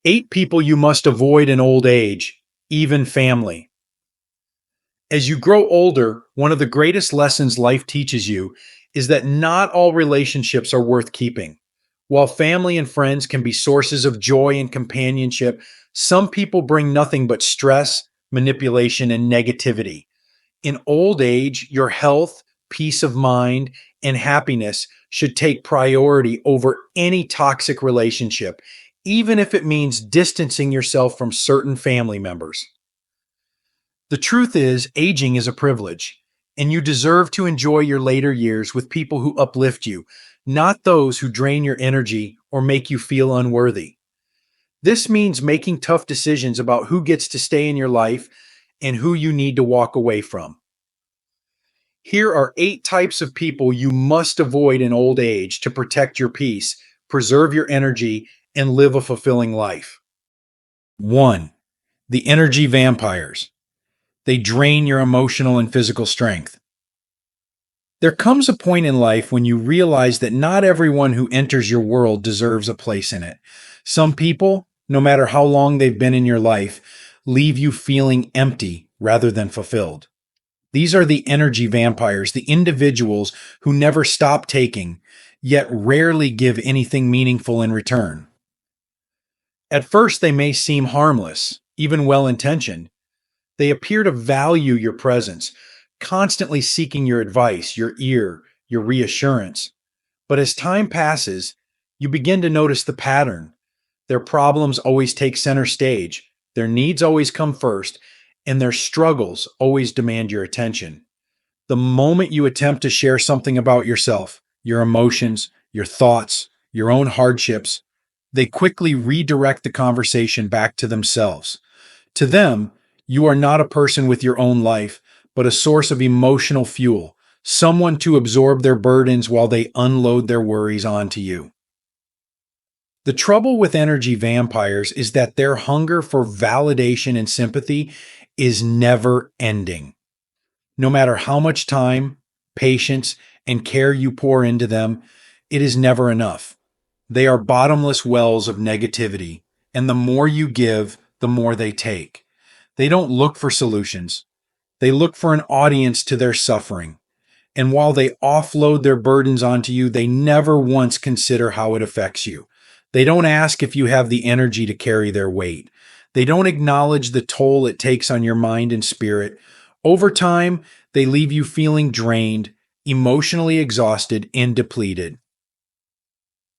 8 people you must avoid in old age, even family. As you grow older, one of the greatest lessons life teaches you is that not all relationships are worth keeping. While family and friends can be sources of joy and companionship, some people bring nothing but stress, manipulation, and negativity. In old age, your health, peace of mind, and happiness should take priority over any toxic relationship, even if it means distancing yourself from certain family members. The truth is, aging is a privilege, and you deserve to enjoy your later years with people who uplift you, not those who drain your energy or make you feel unworthy. This means making tough decisions about who gets to stay in your life and who you need to walk away from. Here are 8 types of people you must avoid in old age to protect your peace, preserve your energy, and live a fulfilling life. 1. The energy vampires. They drain your emotional and physical strength. There comes a point in life when you realize that not everyone who enters your world deserves a place in it. Some people, no matter how long they've been in your life, leave you feeling empty rather than fulfilled. These are the energy vampires, the individuals who never stop taking, yet rarely give anything meaningful in return. At first, they may seem harmless, even well-intentioned. They appear to value your presence, constantly seeking your advice, your ear, your reassurance. But as time passes, you begin to notice the pattern. Their problems always take center stage, their needs always come first, and their struggles always demand your attention. The moment you attempt to share something about yourself, your emotions, your thoughts, your own hardships, they quickly redirect the conversation back to themselves. To them, you are not a person with your own life, but a source of emotional fuel, someone to absorb their burdens while they unload their worries onto you. The trouble with energy vampires is that their hunger for validation and sympathy is never ending. No matter how much time, patience, and care you pour into them, it is never enough. They are bottomless wells of negativity, and the more you give, the more they take. They don't look for solutions. They look for an audience to their suffering. And while they offload their burdens onto you, they never once consider how it affects you. They don't ask if you have the energy to carry their weight. They don't acknowledge the toll it takes on your mind and spirit. Over time, they leave you feeling drained, emotionally exhausted, and depleted.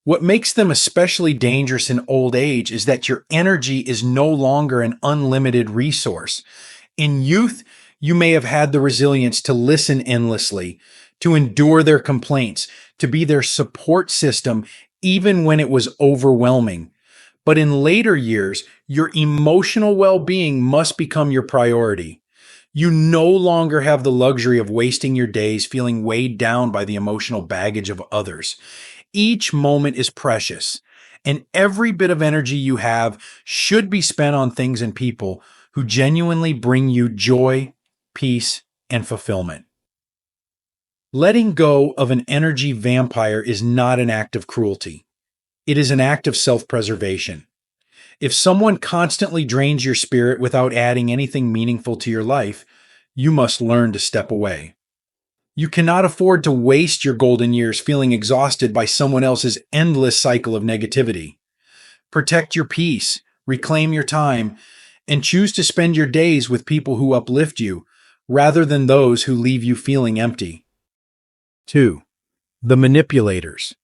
What makes them especially dangerous in old age is that your energy is no longer an unlimited resource. In youth, you may have had the resilience to listen endlessly, to endure their complaints, to be their support system even when it was overwhelming. But in later years, your emotional well-being must become your priority. You no longer have the luxury of wasting your days feeling weighed down by the emotional baggage of others. Each moment is precious, and every bit of energy you have should be spent on things and people who genuinely bring you joy, peace, and fulfillment. Letting go of an energy vampire is not an act of cruelty. It is an act of self-preservation. If someone constantly drains your spirit without adding anything meaningful to your life, you must learn to step away. You cannot afford to waste your golden years feeling exhausted by someone else's endless cycle of negativity. Protect your peace, reclaim your time, and choose to spend your days with people who uplift you, rather than those who leave you feeling empty. 2. The manipulators.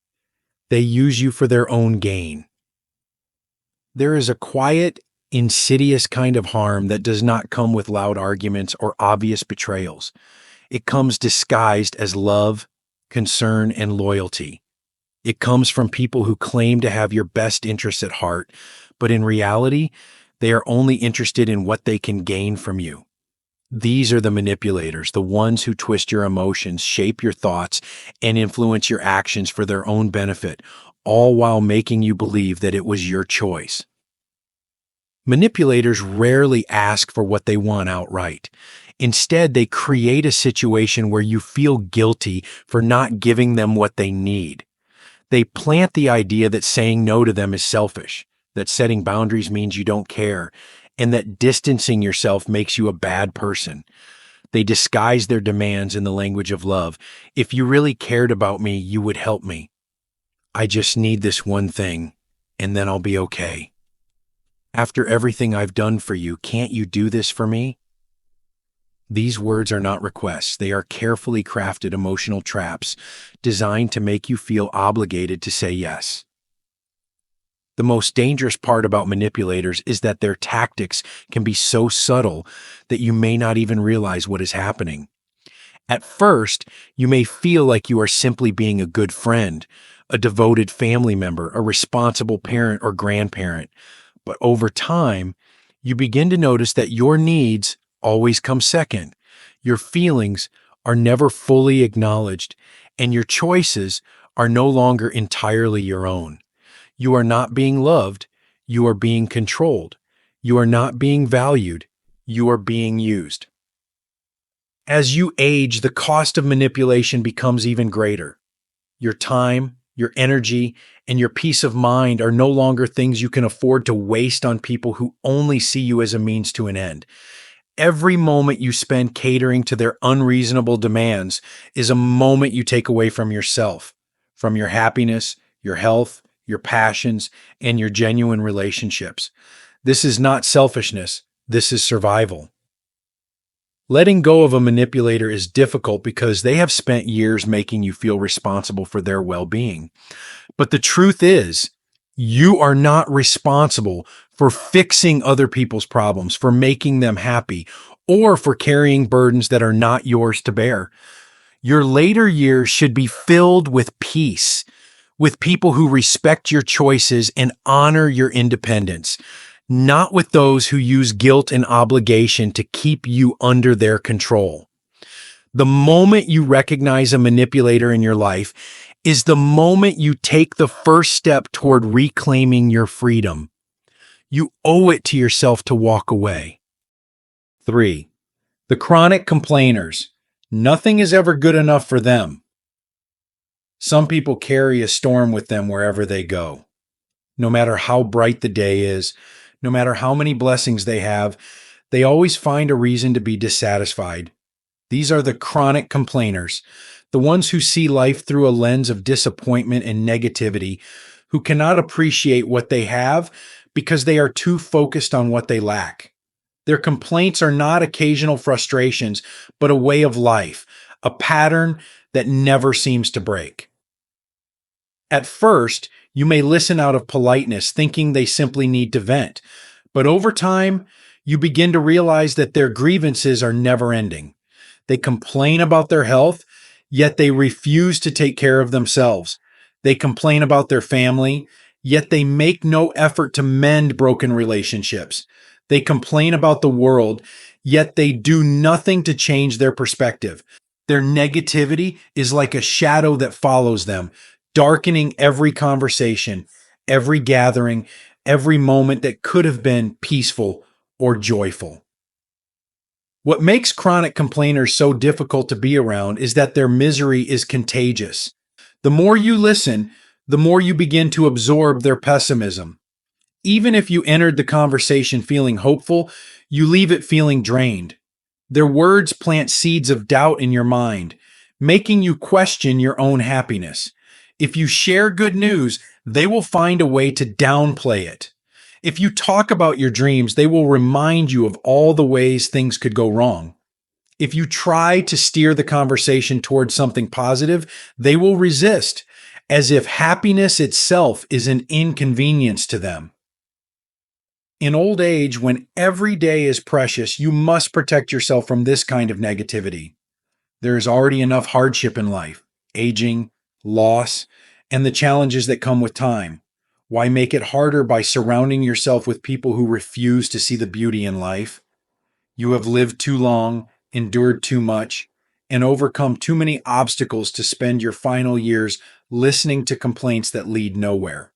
They use you for their own gain. There is a quiet, insidious kind of harm that does not come with loud arguments or obvious betrayals. It comes disguised as love, concern, and loyalty. It comes from people who claim to have your best interests at heart, but in reality, they are only interested in what they can gain from you. These are the manipulators, the ones who twist your emotions, shape your thoughts, and influence your actions for their own benefit, all while making you believe that it was your choice. Manipulators rarely ask for what they want outright. Instead, they create a situation where you feel guilty for not giving them what they need. They plant the idea that saying no to them is selfish, that setting boundaries means you don't care, and that distancing yourself makes you a bad person. They disguise their demands in the language of love. If you really cared about me, you would help me. I just need this one thing, and then I'll be okay. After everything I've done for you, can't you do this for me? These words are not requests. They are carefully crafted emotional traps designed to make you feel obligated to say yes. The most dangerous part about manipulators is that their tactics can be so subtle that you may not even realize what is happening. At first, you may feel like you are simply being a good friend, a devoted family member, a responsible parent or grandparent. But over time, you begin to notice that your needs always come second. Your feelings are never fully acknowledged, and your choices are no longer entirely your own. You are not being loved, you are being controlled. You are not being valued, you are being used. As you age, the cost of manipulation becomes even greater. Your time, your energy, and your peace of mind are no longer things you can afford to waste on people who only see you as a means to an end. Every moment you spend catering to their unreasonable demands is a moment you take away from yourself, from your happiness, your health, your passions, and your genuine relationships. This is not selfishness, this is survival. Letting go of a manipulator is difficult because they have spent years making you feel responsible for their well-being. But the truth is, you are not responsible for fixing other people's problems, for making them happy, or for carrying burdens that are not yours to bear. Your later years should be filled with peace, with people who respect your choices and honor your independence, not with those who use guilt and obligation to keep you under their control. The moment you recognize a manipulator in your life is the moment you take the first step toward reclaiming your freedom. You owe it to yourself to walk away. 3. The chronic complainers. Nothing is ever good enough for them. Some people carry a storm with them wherever they go. No matter how bright the day is, no matter how many blessings they have, they always find a reason to be dissatisfied. These are the chronic complainers, the ones who see life through a lens of disappointment and negativity, who cannot appreciate what they have because they are too focused on what they lack. Their complaints are not occasional frustrations, but a way of life, a pattern that never seems to break. At first, you may listen out of politeness, thinking they simply need to vent. But over time, you begin to realize that their grievances are never ending. They complain about their health, yet they refuse to take care of themselves. They complain about their family, yet they make no effort to mend broken relationships. They complain about the world, yet they do nothing to change their perspective. Their negativity is like a shadow that follows them, darkening every conversation, every gathering, every moment that could have been peaceful or joyful. What makes chronic complainers so difficult to be around is that their misery is contagious. The more you listen, the more you begin to absorb their pessimism. Even if you entered the conversation feeling hopeful, you leave it feeling drained. Their words plant seeds of doubt in your mind, making you question your own happiness. If you share good news, they will find a way to downplay it. If you talk about your dreams, they will remind you of all the ways things could go wrong. If you try to steer the conversation towards something positive, they will resist, as if happiness itself is an inconvenience to them. In old age, when every day is precious, you must protect yourself from this kind of negativity. There is already enough hardship in life, aging, loss, and the challenges that come with time. Why make it harder by surrounding yourself with people who refuse to see the beauty in life? You have lived too long, endured too much, and overcome too many obstacles to spend your final years listening to complaints that lead nowhere.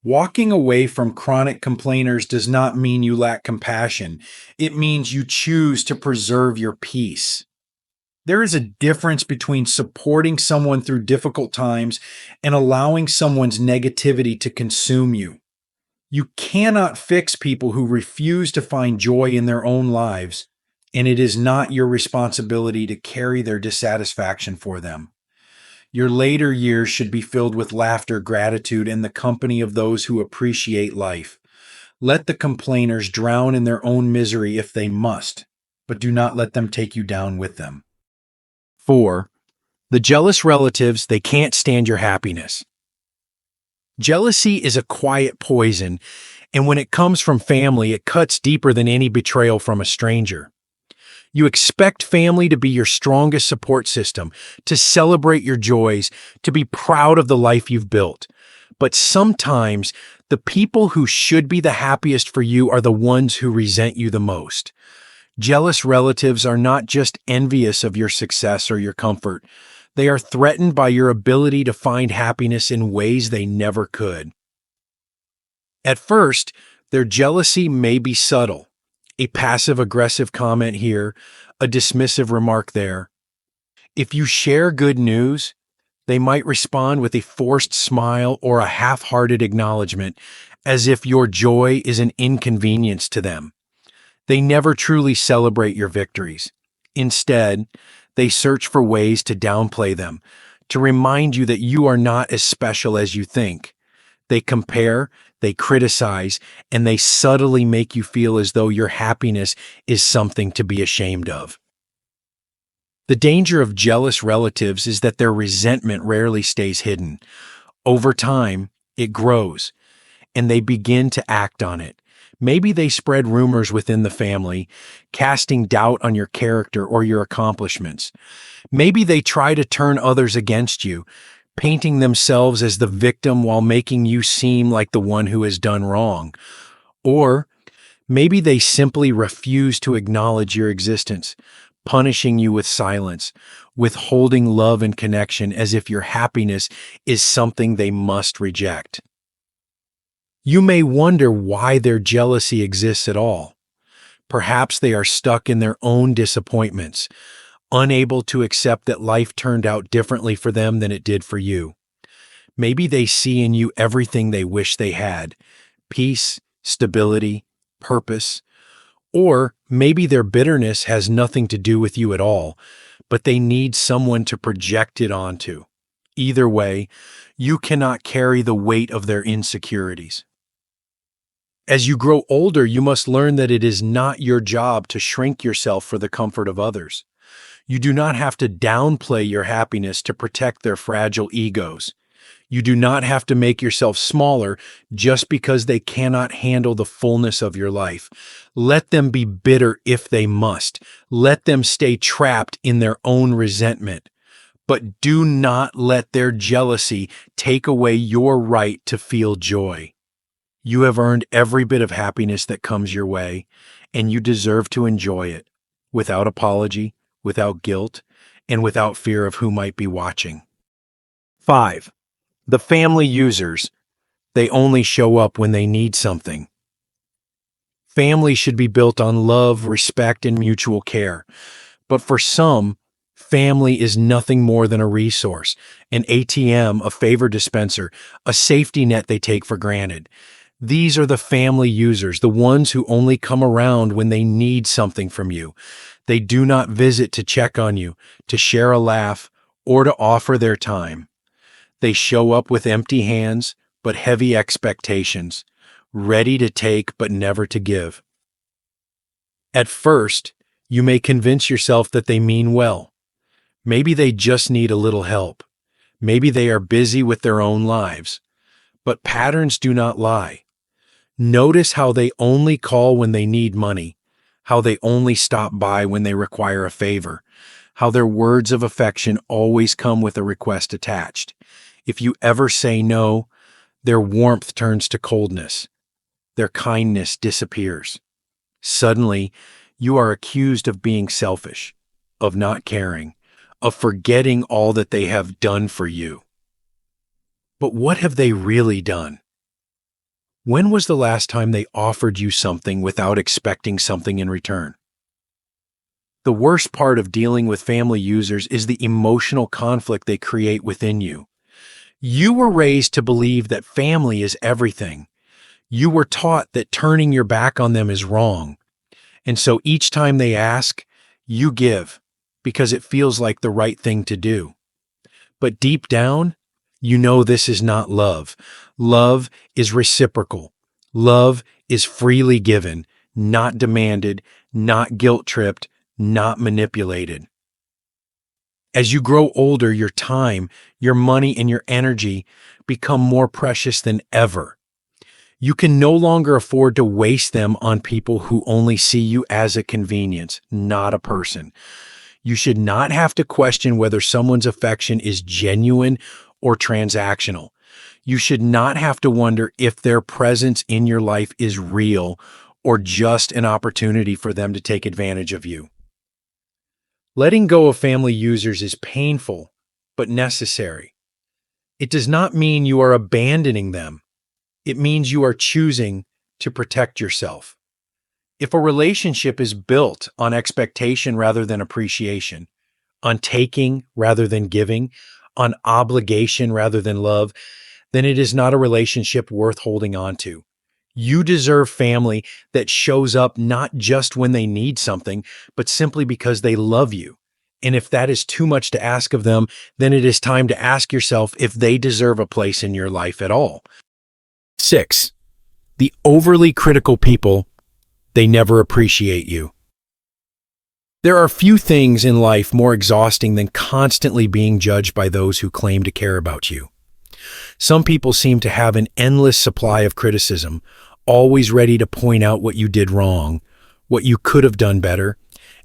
Walking away from chronic complainers does not mean you lack compassion. It means you choose to preserve your peace. There is a difference between supporting someone through difficult times and allowing someone's negativity to consume you. You cannot fix people who refuse to find joy in their own lives, and it is not your responsibility to carry their dissatisfaction for them. Your later years should be filled with laughter, gratitude, and the company of those who appreciate life. Let the complainers drown in their own misery if they must, but do not let them take you down with them. 4. The jealous relatives, they can't stand your happiness. Jealousy is a quiet poison, and when it comes from family, it cuts deeper than any betrayal from a stranger. You expect family to be your strongest support system, to celebrate your joys, to be proud of the life you've built. But sometimes, the people who should be the happiest for you are the ones who resent you the most. Jealous relatives are not just envious of your success or your comfort. They are threatened by your ability to find happiness in ways they never could. At first, their jealousy may be subtle. A passive-aggressive comment here, a dismissive remark there. If you share good news, they might respond with a forced smile or a half-hearted acknowledgement, as if your joy is an inconvenience to them. They never truly celebrate your victories. Instead, they search for ways to downplay them, to remind you that you are not as special as you think. They compare, they criticize, and they subtly make you feel as though your happiness is something to be ashamed of. The danger of jealous relatives is that their resentment rarely stays hidden. Over time, it grows, and they begin to act on it. Maybe they spread rumors within the family, casting doubt on your character or your accomplishments. Maybe they try to turn others against you, painting themselves as the victim while making you seem like the one who has done wrong. Or maybe they simply refuse to acknowledge your existence, punishing you with silence, withholding love and connection as if your happiness is something they must reject. You may wonder why their jealousy exists at all. Perhaps they are stuck in their own disappointments, unable to accept that life turned out differently for them than it did for you. Maybe they see in you everything they wish they had: peace, stability, purpose. Or maybe their bitterness has nothing to do with you at all, but they need someone to project it onto. Either way, you cannot carry the weight of their insecurities. As you grow older, you must learn that it is not your job to shrink yourself for the comfort of others. You do not have to downplay your happiness to protect their fragile egos. You do not have to make yourself smaller just because they cannot handle the fullness of your life. Let them be bitter if they must. Let them stay trapped in their own resentment. But do not let their jealousy take away your right to feel joy. You have earned every bit of happiness that comes your way, and you deserve to enjoy it, without apology, without guilt, and without fear of who might be watching. 5. The family users. They only show up when they need something. Family should be built on love, respect, and mutual care. But for some, family is nothing more than a resource, an ATM, a favor dispenser, a safety net they take for granted. These are the family users, the ones who only come around when they need something from you. They do not visit to check on you, to share a laugh, or to offer their time. They show up with empty hands, but heavy expectations, ready to take but never to give. At first, you may convince yourself that they mean well. Maybe they just need a little help. Maybe they are busy with their own lives. But patterns do not lie. Notice how they only call when they need money, how they only stop by when they require a favor, how their words of affection always come with a request attached. If you ever say no, their warmth turns to coldness. Their kindness disappears. Suddenly, you are accused of being selfish, of not caring, of forgetting all that they have done for you. But what have they really done? When was the last time they offered you something without expecting something in return? The worst part of dealing with family users is the emotional conflict they create within you. You were raised to believe that family is everything. You were taught that turning your back on them is wrong. And so each time they ask, you give because it feels like the right thing to do. But deep down, you know this is not love. Love is reciprocal. Love is freely given, not demanded, not guilt-tripped, not manipulated. As you grow older, your time, your money, and your energy become more precious than ever. You can no longer afford to waste them on people who only see you as a convenience, not a person. You should not have to question whether someone's affection is genuine or transactional. You should not have to wonder if their presence in your life is real or just an opportunity for them to take advantage of you. Letting go of family users is painful, but necessary. It does not mean you are abandoning them. It means you are choosing to protect yourself. If a relationship is built on expectation rather than appreciation, on taking rather than giving, on obligation rather than love, then it is not a relationship worth holding on to. You deserve family that shows up not just when they need something, but simply because they love you. And if that is too much to ask of them, then it is time to ask yourself if they deserve a place in your life at all. 6. The overly critical people, they never appreciate you. There are few things in life more exhausting than constantly being judged by those who claim to care about you. Some people seem to have an endless supply of criticism, always ready to point out what you did wrong, what you could have done better,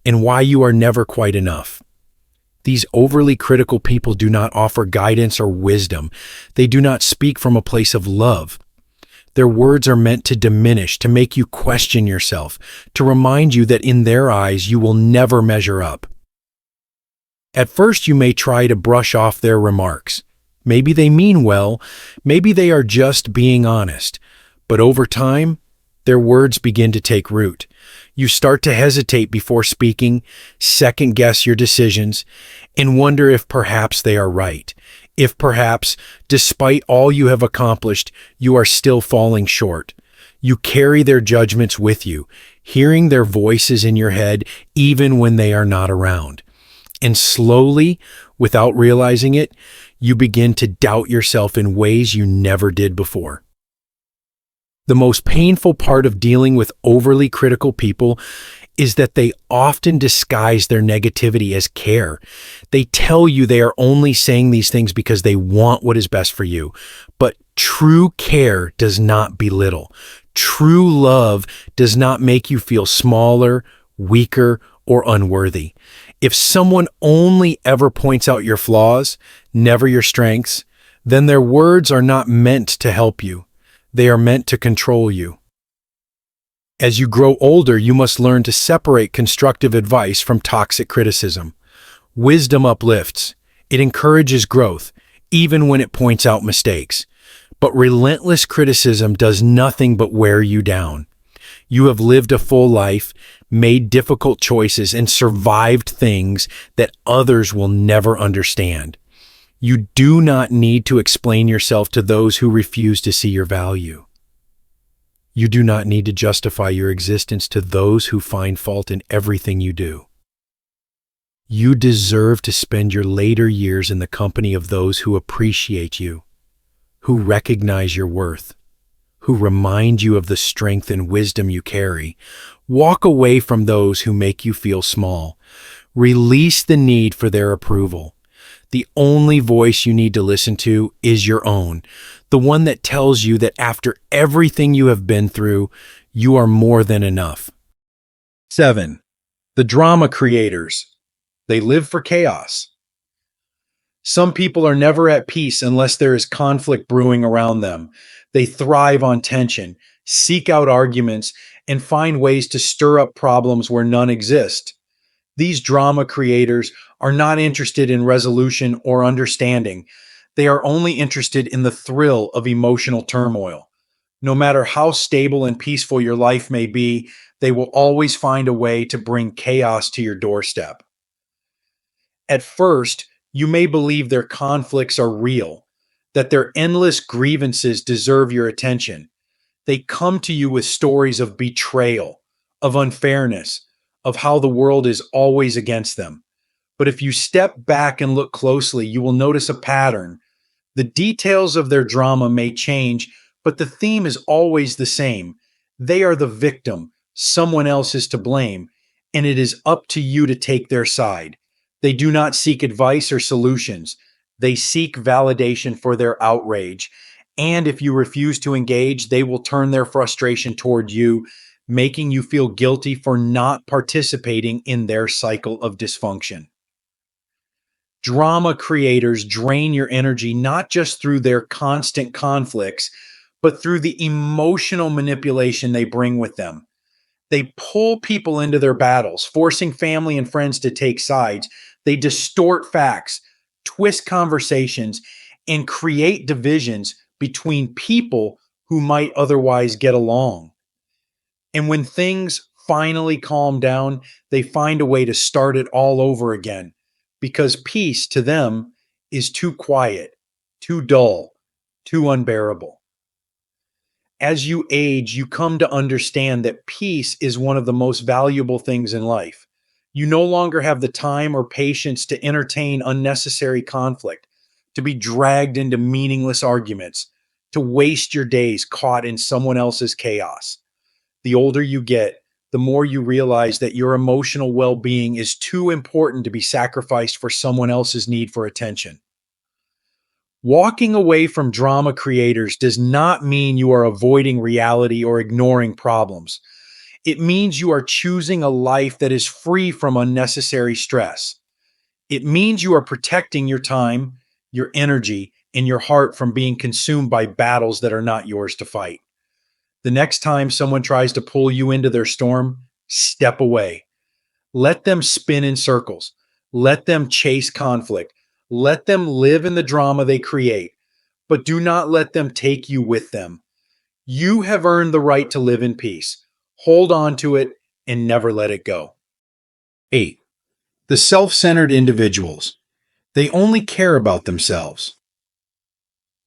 and why you are never quite enough. These overly critical people do not offer guidance or wisdom. They do not speak from a place of love. Their words are meant to diminish, to make you question yourself, to remind you that in their eyes you will never measure up. At first you may try to brush off their remarks. Maybe they mean well, maybe they are just being honest, but over time, their words begin to take root. You start to hesitate before speaking, second-guess your decisions, and wonder if perhaps they are right. If perhaps, despite all you have accomplished, you are still falling short. You carry their judgments with you, hearing their voices in your head even when they are not around. And slowly, without realizing it, you begin to doubt yourself in ways you never did before. The most painful part of dealing with overly critical people is that they often disguise their negativity as care. They tell you they are only saying these things because they want what is best for you. But true care does not belittle. True love does not make you feel smaller, weaker, or unworthy. If someone only ever points out your flaws, never your strengths, then their words are not meant to help you. They are meant to control you. As you grow older, you must learn to separate constructive advice from toxic criticism. Wisdom uplifts. It encourages growth, even when it points out mistakes. But relentless criticism does nothing but wear you down. You have lived a full life, made difficult choices, and survived things that others will never understand. You do not need to explain yourself to those who refuse to see your value. You do not need to justify your existence to those who find fault in everything you do. You deserve to spend your later years in the company of those who appreciate you, who recognize your worth, who remind you of the strength and wisdom you carry. Walk away from those who make you feel small. Release the need for their approval. The only voice you need to listen to is your own, the one that tells you that after everything you have been through, you are more than enough. 7. The drama creators. They live for chaos. Some people are never at peace unless there is conflict brewing around them. They thrive on tension, seek out arguments, and find ways to stir up problems where none exist. These drama creators are not interested in resolution or understanding. They are only interested in the thrill of emotional turmoil. No matter how stable and peaceful your life may be, they will always find a way to bring chaos to your doorstep. At first, you may believe their conflicts are real, that their endless grievances deserve your attention. They come to you with stories of betrayal, of unfairness, of how the world is always against them. But if you step back and look closely, you will notice a pattern. The details of their drama may change, but the theme is always the same. They are the victim, someone else is to blame, and it is up to you to take their side. They do not seek advice or solutions. They seek validation for their outrage. And if you refuse to engage, they will turn their frustration toward you, making you feel guilty for not participating in their cycle of dysfunction. Drama creators drain your energy not just through their constant conflicts, but through the emotional manipulation they bring with them. They pull people into their battles, forcing family and friends to take sides. They distort facts, twist conversations, and create divisions between people who might otherwise get along. And when things finally calm down, they find a way to start it all over again because peace to them is too quiet, too dull, too unbearable. As you age, you come to understand that peace is one of the most valuable things in life. You no longer have the time or patience to entertain unnecessary conflict, to be dragged into meaningless arguments, to waste your days caught in someone else's chaos. The older you get, the more you realize that your emotional well being is too important to be sacrificed for someone else's need for attention. Walking away from drama creators does not mean you are avoiding reality or ignoring problems. It means you are choosing a life that is free from unnecessary stress. It means you are protecting your time, your energy, and your heart from being consumed by battles that are not yours to fight. The next time someone tries to pull you into their storm, step away. Let them spin in circles. Let them chase conflict. Let them live in the drama they create, but do not let them take you with them. You have earned the right to live in peace. Hold on to it and never let it go. 8. The self-centered individuals. They only care about themselves.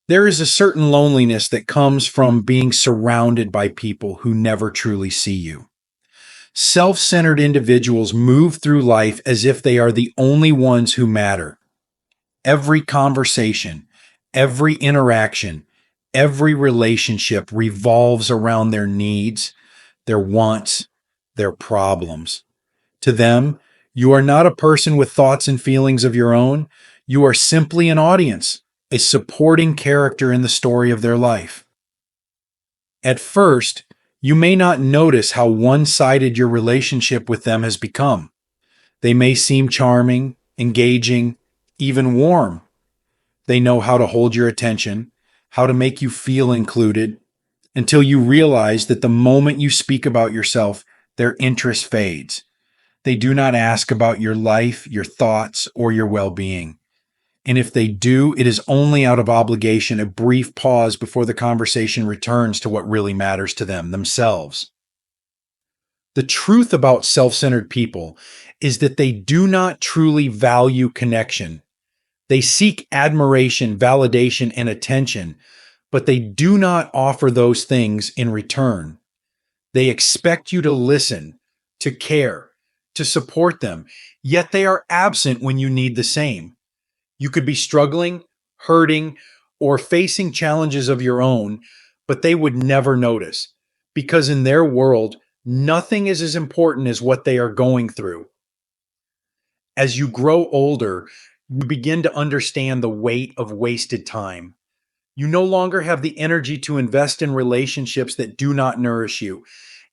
There is a certain loneliness that comes from being surrounded by people who never truly see you. Self-centered individuals move through life as if they are the only ones who matter. Every conversation, every interaction, every relationship revolves around their needs, their wants, their problems. To them, you are not a person with thoughts and feelings of your own. You are simply an audience, a supporting character in the story of their life. At first, you may not notice how one-sided your relationship with them has become. They may seem charming, engaging, even warm. They know how to hold your attention, how to make you feel included, until you realize that the moment you speak about yourself, their interest fades. They do not ask about your life, your thoughts, or your well-being. And if they do, it is only out of obligation, a brief pause before the conversation returns to what really matters to them, themselves. The truth about self-centered people is that they do not truly value connection. They seek admiration, validation, and attention, but they do not offer those things in return. They expect you to listen, to care, to support them, yet they are absent when you need the same. You could be struggling, hurting, or facing challenges of your own, but they would never notice because in their world, nothing is as important as what they are going through. As you grow older, you begin to understand the weight of wasted time. You no longer have the energy to invest in relationships that do not nourish you,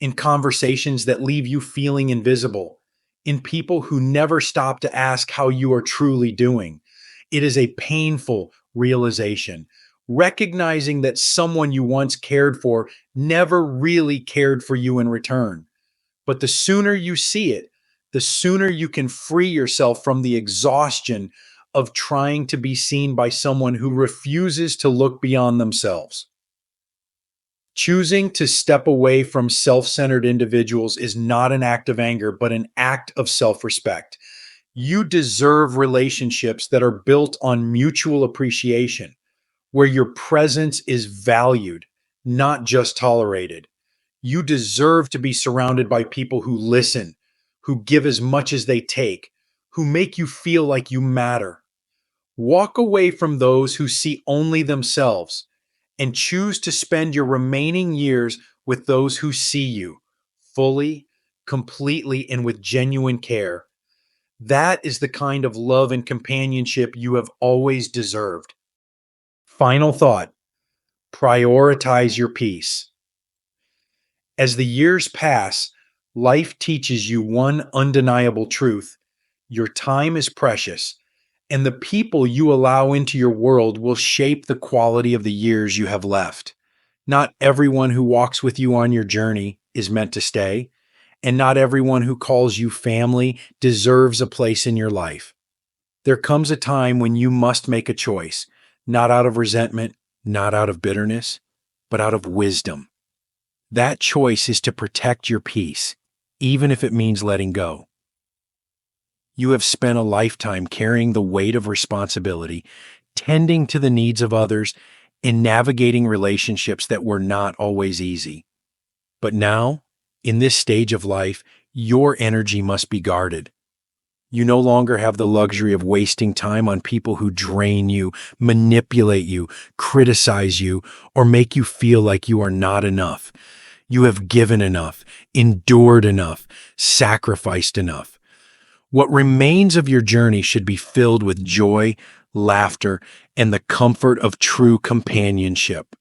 in conversations that leave you feeling invisible, in people who never stop to ask how you are truly doing. It is a painful realization, recognizing that someone you once cared for never really cared for you in return. But the sooner you see it, the sooner you can free yourself from the exhaustion of trying to be seen by someone who refuses to look beyond themselves. Choosing to step away from self-centered individuals is not an act of anger, but an act of self-respect. You deserve relationships that are built on mutual appreciation, where your presence is valued, not just tolerated. You deserve to be surrounded by people who listen, who give as much as they take, who make you feel like you matter. Walk away from those who see only themselves and choose to spend your remaining years with those who see you fully, completely, and with genuine care. That is the kind of love and companionship you have always deserved. Final thought: prioritize your peace. As the years pass, life teaches you one undeniable truth: your time is precious, and the people you allow into your world will shape the quality of the years you have left. Not everyone who walks with you on your journey is meant to stay, and not everyone who calls you family deserves a place in your life. There comes a time when you must make a choice, not out of resentment, not out of bitterness, but out of wisdom. That choice is to protect your peace, even if it means letting go. You have spent a lifetime carrying the weight of responsibility, tending to the needs of others, and navigating relationships that were not always easy. But now, in this stage of life, your energy must be guarded. You no longer have the luxury of wasting time on people who drain you, manipulate you, criticize you, or make you feel like you are not enough. You have given enough, endured enough, sacrificed enough. What remains of your journey should be filled with joy, laughter, and the comfort of true companionship.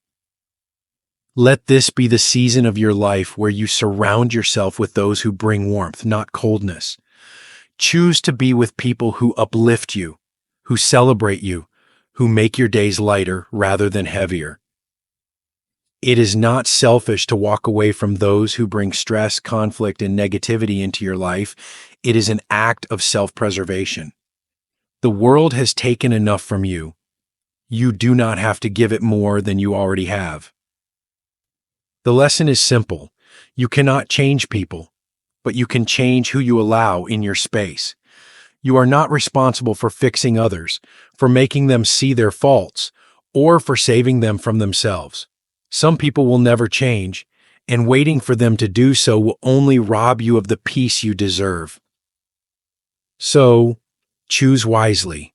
Let this be the season of your life where you surround yourself with those who bring warmth, not coldness. Choose to be with people who uplift you, who celebrate you, who make your days lighter rather than heavier. It is not selfish to walk away from those who bring stress, conflict, and negativity into your life. It is an act of self-preservation. The world has taken enough from you. You do not have to give it more than you already have. The lesson is simple. You cannot change people, but you can change who you allow in your space. You are not responsible for fixing others, for making them see their faults, or for saving them from themselves. Some people will never change, and waiting for them to do so will only rob you of the peace you deserve. So, choose wisely.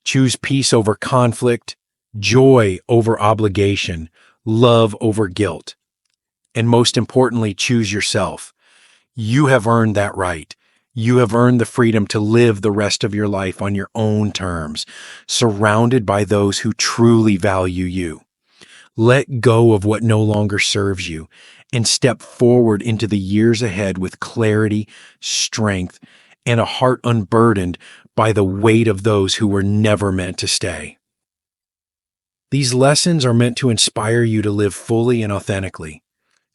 Choose peace over conflict, joy over obligation, love over guilt. And most importantly, choose yourself. You have earned that right. You have earned the freedom to live the rest of your life on your own terms, surrounded by those who truly value you. Let go of what no longer serves you and step forward into the years ahead with clarity, strength, and a heart unburdened by the weight of those who were never meant to stay. These lessons are meant to inspire you to live fully and authentically.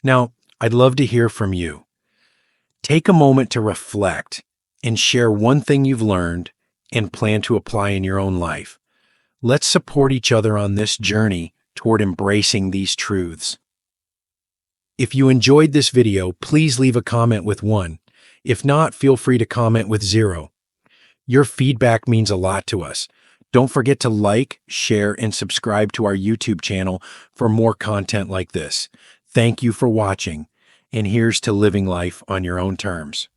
Now, I'd love to hear from you. Take a moment to reflect and share one thing you've learned and plan to apply in your own life. Let's support each other on this journey toward embracing these truths. If you enjoyed this video, please leave a comment with 1. If not, feel free to comment with 0. Your feedback means a lot to us. Don't forget to like, share, and subscribe to our YouTube channel for more content like this. Thank you for watching, and here's to living life on your own terms.